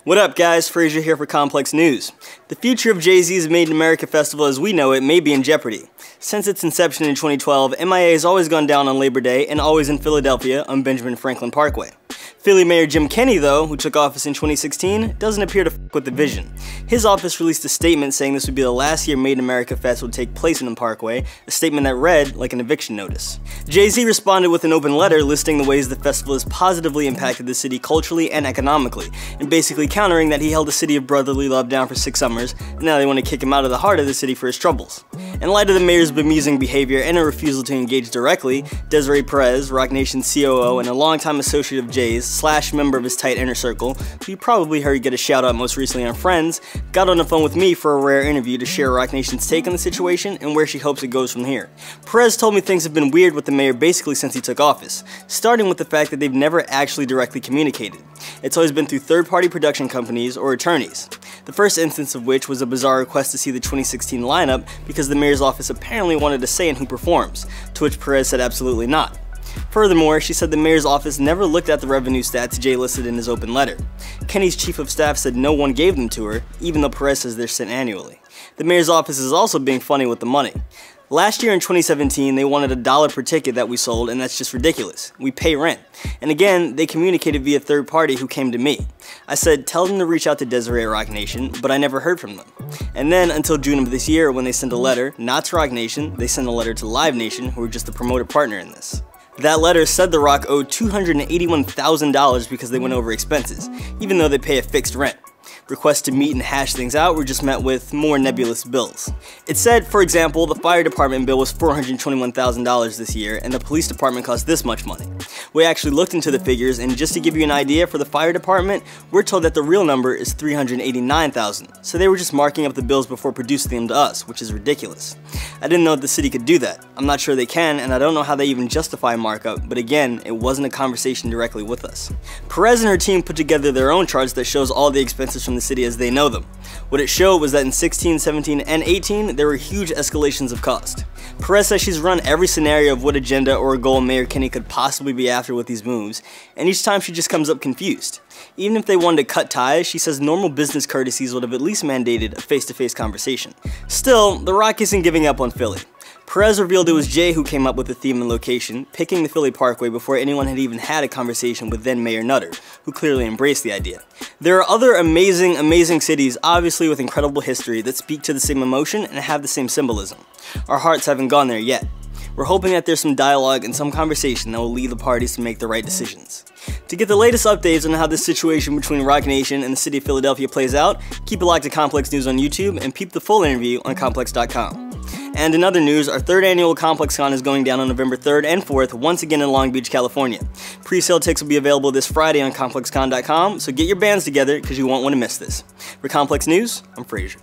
What up guys, Frazier here for Complex News. The future of Jay-Z's Made in America festival as we know it may be in jeopardy. Since its inception in 2012, MIA has always gone down on Labor Day and always in Philadelphia on Benjamin Franklin Parkway. Philly Mayor Jim Kenney, though, who took office in 2016, doesn't appear to f*** with the vision. His office released a statement saying this would be the last year Made in America Fest would take place in the Parkway, a statement that read like an eviction notice. Jay-Z responded with an open letter listing the ways the festival has positively impacted the city culturally and economically, and basically countering that he held the city of brotherly love down for 6 summers, and now they want to kick him out of the heart of the city for his troubles. In light of the mayor's bemusing behavior and a refusal to engage directly, Desiree Perez, Roc Nation's COO and a longtime associate of Jay's, / member of his tight inner circle, who you probably heard get a shout out most recently on Friends, got on the phone with me for a rare interview to share Roc Nation's take on the situation and where she hopes it goes from here. Perez told me things have been weird with the mayor basically since he took office, starting with the fact that they've never actually directly communicated. It's always been through third-party production companies or attorneys. The first instance of which was a bizarre request to see the 2016 lineup because the mayor's office apparently wanted a say in who performs, to which Perez said absolutely not. Furthermore, she said the mayor's office never looked at the revenue stats Jay listed in his open letter. Kenny's chief of staff said no one gave them to her, even though Perez says they're sent annually. The mayor's office is also being funny with the money. Last year in 2017, they wanted $1 per ticket that we sold, and that's just ridiculous. We pay rent. And again, they communicated via third party who came to me. I said, tell them to reach out to Desiree at Roc Nation, but I never heard from them. And then until June of this year, when they sent a letter, not to Roc Nation, they sent a letter to Live Nation, who are just the promoted partner in this. That letter said the Roc owed $281,000 because they went over expenses, even though they pay a fixed rent. Requests to meet and hash things out were just met with more nebulous bills. It said, for example, the fire department bill was $421,000 this year, and the police department cost this much money. We actually looked into the figures, and just to give you an idea, for the fire department, we're told that the real number is $389,000, so they were just marking up the bills before producing them to us, which is ridiculous. I didn't know that the city could do that. I'm not sure they can, and I don't know how they even justify a markup, but again, it wasn't a conversation directly with us. Perez and her team put together their own charts that shows all the expenses from the city as they know them. What it showed was that in 16, 17, and 18, there were huge escalations of cost. Perez says she's run every scenario of what agenda or a goal Mayor Kenney could possibly be after with these moves, and each time she just comes up confused. Even if they wanted to cut ties, she says normal business courtesies would have at least mandated a face-to-face conversation. Still, the Roc isn't giving up on Philly. Perez revealed it was Jay who came up with the theme and location, picking the Philly Parkway before anyone had even had a conversation with then Mayor Nutter, who clearly embraced the idea. There are other amazing cities, obviously with incredible history, that speak to the same emotion and have the same symbolism. Our hearts haven't gone there yet. We're hoping that there's some dialogue and some conversation that will lead the parties to make the right decisions. To get the latest updates on how this situation between Roc Nation and the city of Philadelphia plays out, keep it locked to Complex News on YouTube and peep the full interview on complex.com. And in other news, our 3rd annual ComplexCon is going down on November 3rd and 4th, once again in Long Beach, California. Pre-sale tickets will be available this Friday on complexcon.com, so get your bands together because you won't want to miss this. For Complex News, I'm Frazier.